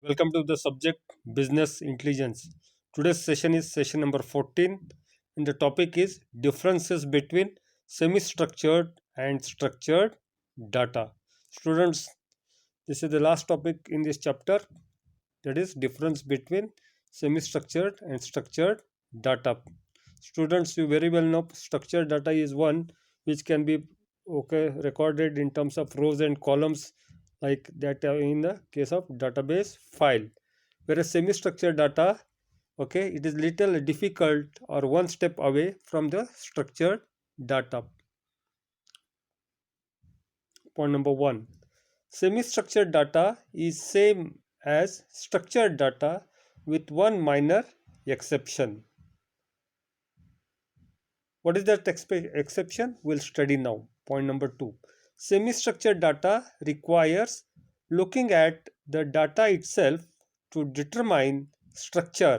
Welcome to the subject business intelligence. Today's session is session number 14 and the topic is differences between semi-structured and structured data. Students, this is the last topic in this chapter, that is difference between semi-structured and structured data. Students, you very well know structured data is one which can be recorded in terms of rows and columns like that in the case of database file, whereas semi-structured data, it is little difficult or one step away from the structured data. Point number 1, semi-structured data is same as structured data with one minor exception. What is that exception? We'll study now. Point number 2, semi-structured data requires looking at the data itself to determine structure,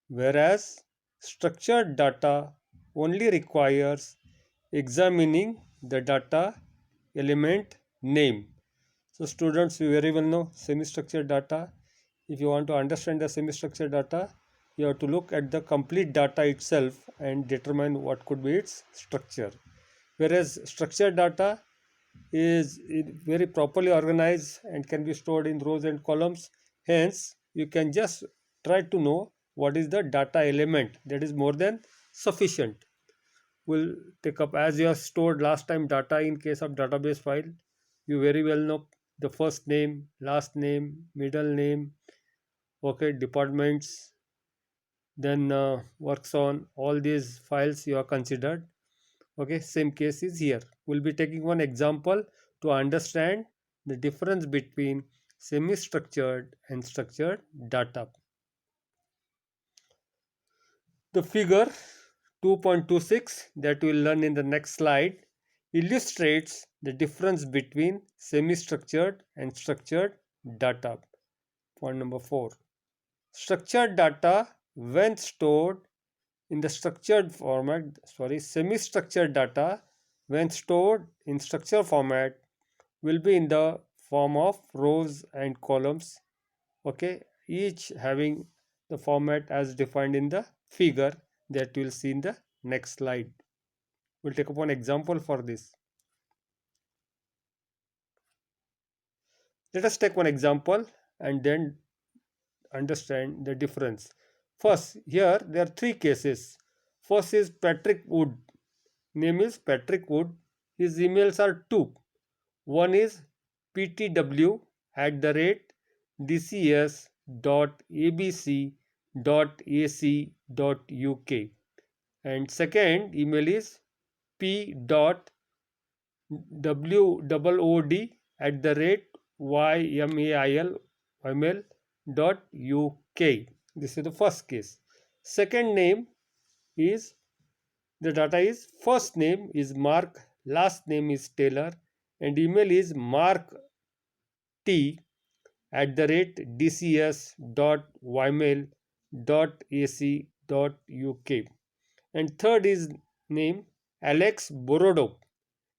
whereas structured data only requires examining the data element name. So students, you very well know semi-structured data. If you want to understand the semi-structured data, you have to look at the complete data itself and determine what could be its structure. Whereas structured data is very properly organized and can be stored in rows and columns. Hence, you can just try to know what is the data element. That is more than sufficient. We'll take up, as you have stored last time data in case of database file, you very well know the first name, last name, middle name, departments, then works on all these files you are considered. Same case is here. We'll be taking one example to understand the difference between semi-structured and structured data. The figure 2.26 that we'll learn in the next slide illustrates the difference between semi-structured and structured data. Point number 4. Structured data, when stored in the semi-structured data, when stored in structured format, will be in the form of rows and columns, each having the format as defined in the figure that you will see in the next slide. We'll take up one example for this. Let us take one example and then understand the difference. First, here there are three cases. First is Patrick Wood. Name is Patrick Wood. His emails are two. One is ptw@dcs.abc.ac.uk and second email is p.wod@ymail.uk. This is the first case. Second name is, the data is, first name is Mark, last name is Taylor, and email is markt@dcs.ymail.ac.uk, and third is name Alex Borodo,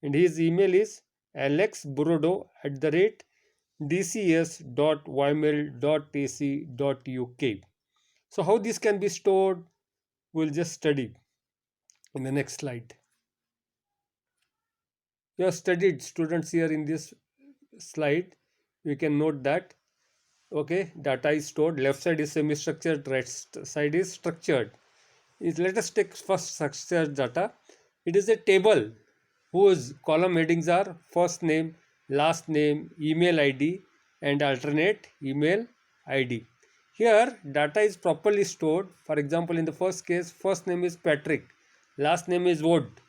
and his email is alexborodo@dcs.ymail.ac.uk. So how this can be stored, we'll just study in the next slide. You have studied, students, here in this slide. You can note that data is stored, left side is semi-structured, right side is structured. Let us take first structured data. It is a table whose column headings are first name, last name, email ID, and alternate email ID. Here data is properly stored. For example, in the first case, first name is Patrick, last name is Wood,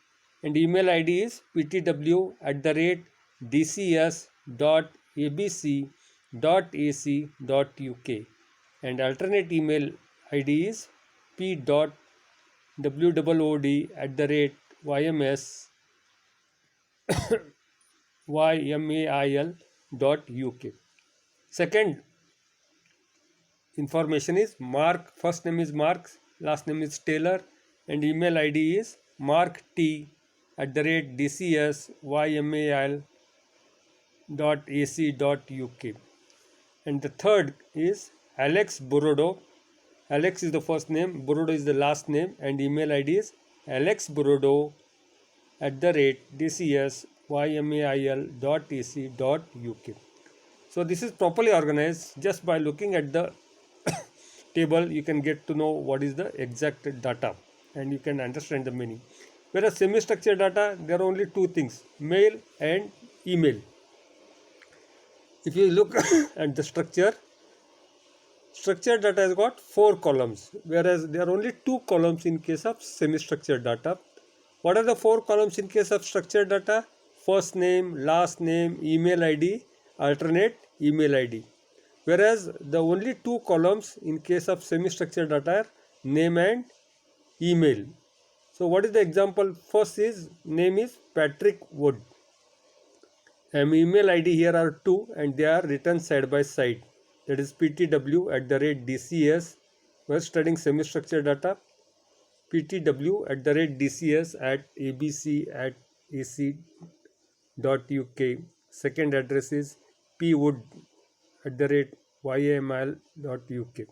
and email ID is ptw@dcs.abc.ac.uk, and alternate email ID is p.wod@ymail.uk. Second information is Mark, first name is Mark, last name is Taylor, and email ID is markt@dcs.ymail.ac.uk. And the third is Alex Burodo. Alex is the first name, Burodo is the last name, and email ID is alexburodo@dcsYmail.ac.uk. So this is properly organized. Just by looking at the table, you can get to know what is the exact data and you can understand the meaning. Whereas semi-structured data, there are only two things, mail and email. If you look at the structured data has got 4 columns, whereas there are only 2 columns in case of semi-structured data. What are the 4 columns in case of structured data? First name, last name, email ID, alternate email ID. Whereas the only 2 columns in case of semi-structured data are name and email. So what is the example? First is name is Patrick Wood, and email ID here are 2 and they are written side by side. That is ptw@dcs. We are studying semi-structured data. ptw@abc@ac.uk. Second address is pwood@yaml.uk.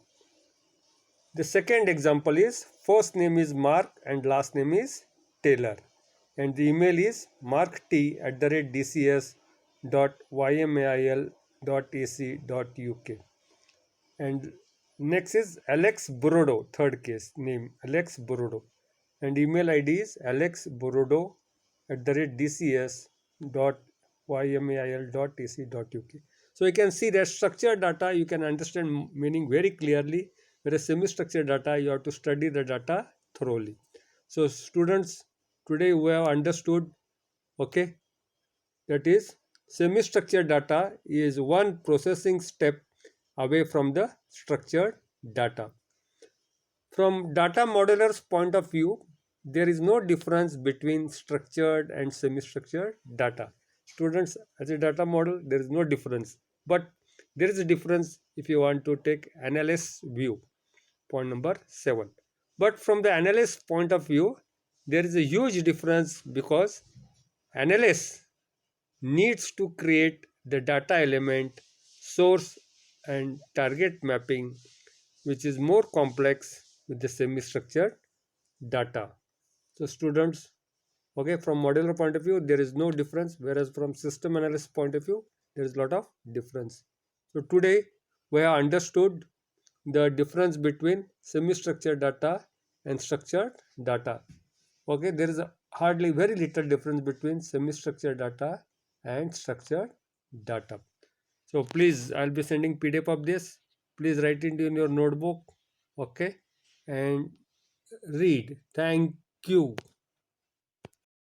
The second example is first name is Mark and last name is Taylor, and the email is markt@dcs.ymail.ac.uk. And next is Alex Burodo, third case name Alex Burodo, and email ID is alexburodo@dcs.ymail.ac.uk. So you can see that structured data you can understand meaning very clearly, whereas semi-structured data you have to study the data thoroughly. So students, today we have understood, okay, that is semi-structured data is one processing step away from the structured data. From data modeler's point of view, there is no difference between structured and semi-structured data. Students, as a data model, there is no difference. But there is a difference if you want to take analyst view, point number 7. But from the analyst point of view, there is a huge difference because analyst needs to create the data element, source and target mapping, which is more complex with the semi-structured data. So students, okay, from modular point of view, there is no difference, whereas from system analyst point of view, there is a lot of difference. So today we have understood the difference between semi-structured data and structured data. Okay, there is hardly very little difference between semi-structured data and structured data. So please, I'll be sending PDF of this. Please write it in your notebook, okay, and read. Thank you.